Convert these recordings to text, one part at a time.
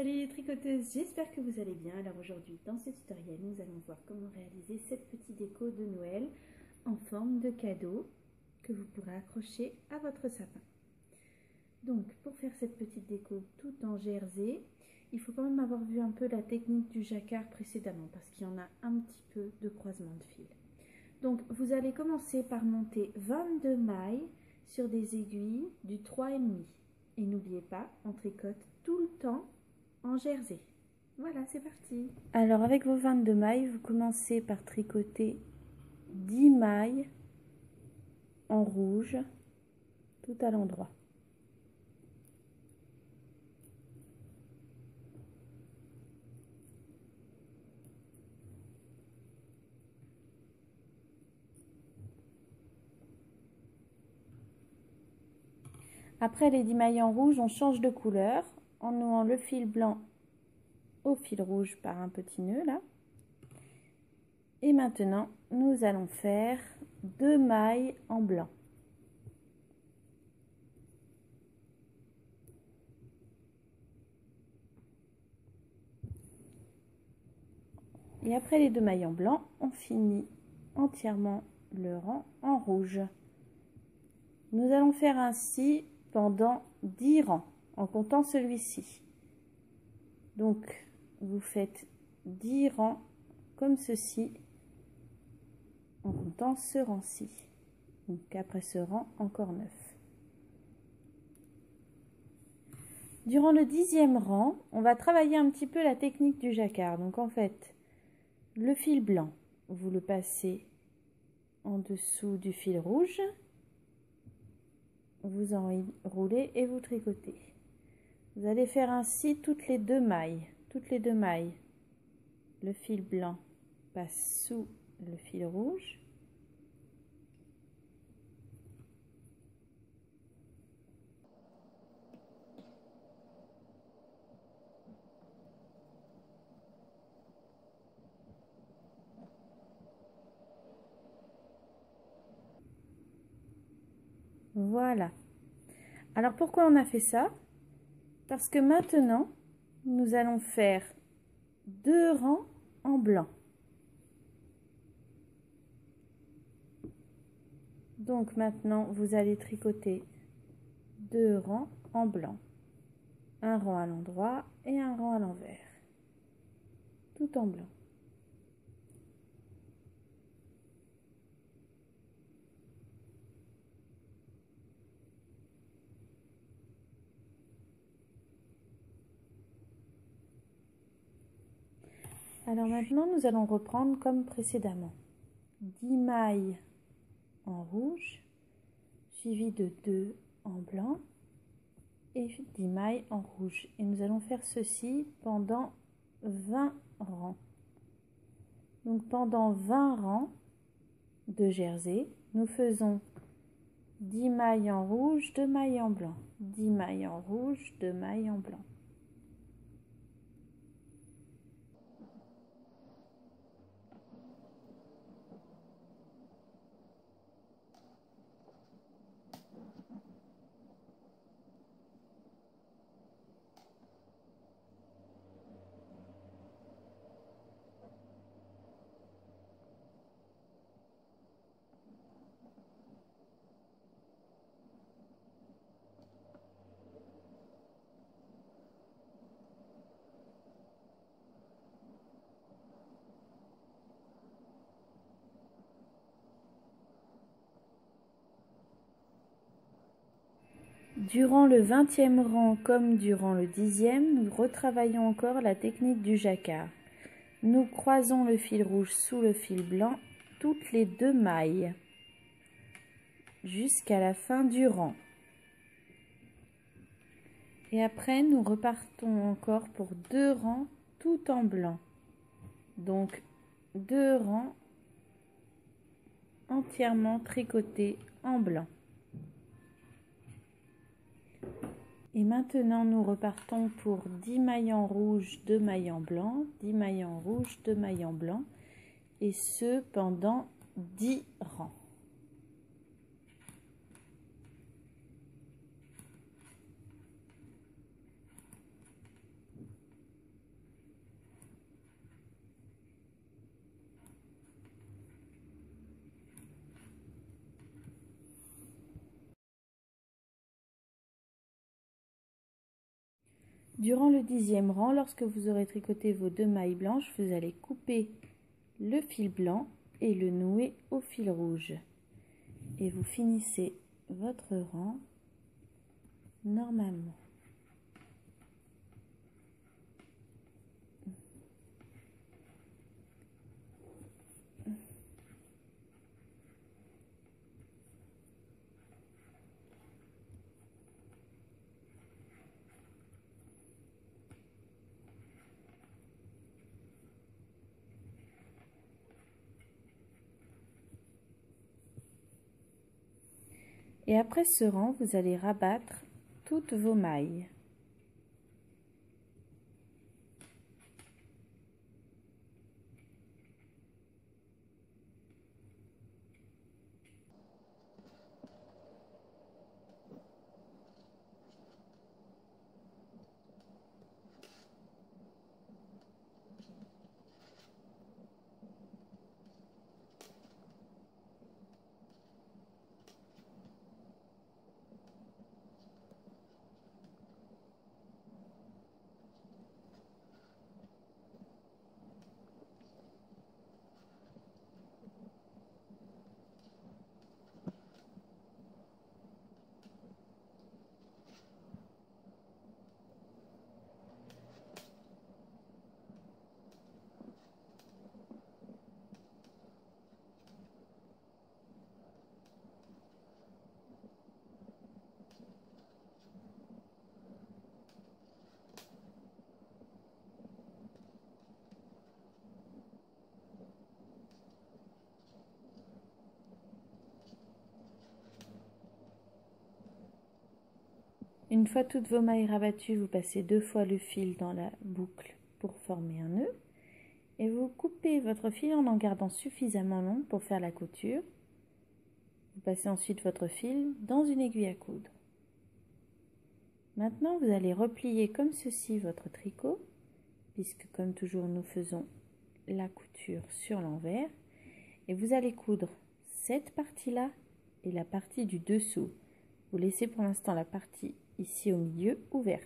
Salut les tricoteuses, j'espère que vous allez bien. Alors aujourd'hui dans ce tutoriel nous allons voir comment réaliser cette petite déco de Noël en forme de cadeau que vous pourrez accrocher à votre sapin. Donc pour faire cette petite déco tout en jersey, il faut quand même avoir vu un peu la technique du jacquard précédemment parce qu'il y en a un petit peu de croisement de fil. Donc vous allez commencer par monter 22 mailles sur des aiguilles du 3,5 et n'oubliez pas, on tricote tout le temps en jersey. Voilà, c'est parti. Alors avec vos 22 mailles, vous commencez par tricoter 10 mailles en rouge tout à l'endroit. Après les 10 mailles en rouge, on change de couleur en nouant le fil blanc au fil rouge par un petit nœud là. Et maintenant, nous allons faire 2 mailles en blanc. Et après les 2 mailles en blanc, on finit entièrement le rang en rouge. Nous allons faire ainsi pendant 10 rangs en comptant celui-ci. Donc vous faites 10 rangs comme ceci en comptant ce rang-ci. Donc après ce rang, encore 9. Durant le 10e rang, on va travailler un petit peu la technique du jacquard. Donc en fait, le fil blanc, vous le passez en dessous du fil rouge, vous enroulez et vous tricotez. Vous allez faire ainsi toutes les 2 mailles. Toutes les 2 mailles, le fil blanc passe sous le fil rouge. Voilà. Alors pourquoi on a fait ça? Parce que maintenant, nous allons faire 2 rangs en blanc. Donc maintenant, vous allez tricoter 2 rangs en blanc. Un rang à l'endroit et un rang à l'envers. Tout en blanc. Alors maintenant, nous allons reprendre comme précédemment. 10 mailles en rouge, suivi de 2 en blanc et 10 mailles en rouge. Et nous allons faire ceci pendant 20 rangs. Donc pendant 20 rangs de jersey, nous faisons 10 mailles en rouge, 2 mailles en blanc, 10 mailles en rouge, 2 mailles en blanc. Durant le 20e rang comme durant le 10e, nous retravaillons encore la technique du jacquard. Nous croisons le fil rouge sous le fil blanc toutes les 2 mailles jusqu'à la fin du rang. Et après, nous repartons encore pour 2 rangs tout en blanc. Donc 2 rangs entièrement tricotés en blanc. Et maintenant, nous repartons pour 10 mailles en rouge, 2 mailles en blanc, 10 mailles en rouge, 2 mailles en blanc, et ce pendant 10 rangs. Durant le 10e rang, lorsque vous aurez tricoté vos 2 mailles blanches, vous allez couper le fil blanc et le nouer au fil rouge. Et vous finissez votre rang normalement. Et après ce rang, vous allez rabattre toutes vos mailles. Une fois toutes vos mailles rabattues, vous passez 2 fois le fil dans la boucle pour former un nœud. Et vous coupez votre fil en gardant suffisamment long pour faire la couture. Vous passez ensuite votre fil dans une aiguille à coudre. Maintenant, vous allez replier comme ceci votre tricot, puisque comme toujours, nous faisons la couture sur l'envers. Et vous allez coudre cette partie-là et la partie du dessous. Vous laissez pour l'instant la partie ici au milieu ouverte.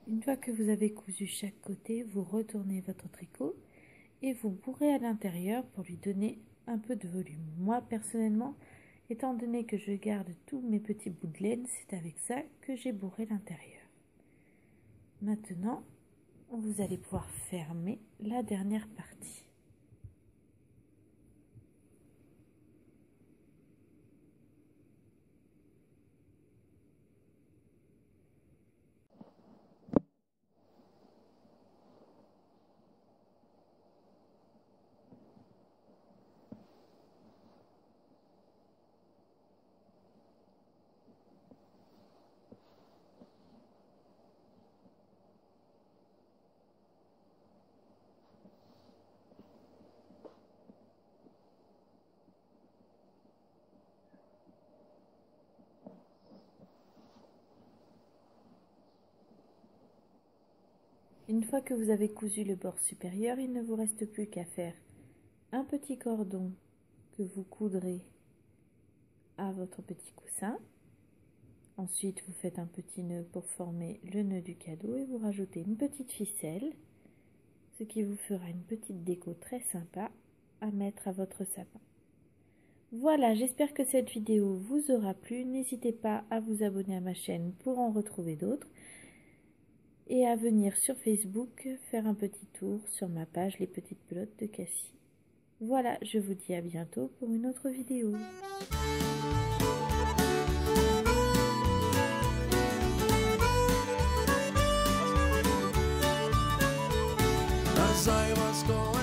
Une fois que vous avez cousu chaque côté, vous retournez votre tricot et vous bourrez à l'intérieur pour lui donner un peu de volume. Moi, personnellement, étant donné que je garde tous mes petits bouts de laine, c'est avec ça que j'ai bourré l'intérieur. Maintenant, vous allez pouvoir fermer la dernière partie. Une fois que vous avez cousu le bord supérieur, il ne vous reste plus qu'à faire un petit cordon que vous coudrez à votre petit coussin. Ensuite, vous faites un petit nœud pour former le nœud du cadeau et vous rajoutez une petite ficelle, ce qui vous fera une petite déco très sympa à mettre à votre sapin. Voilà, j'espère que cette vidéo vous aura plu. N'hésitez pas à vous abonner à ma chaîne pour en retrouver d'autres et à venir sur Facebook faire un petit tour sur ma page Les Petites Pelotes de Cassie. Voilà, je vous dis à bientôt pour une autre vidéo. As I was gone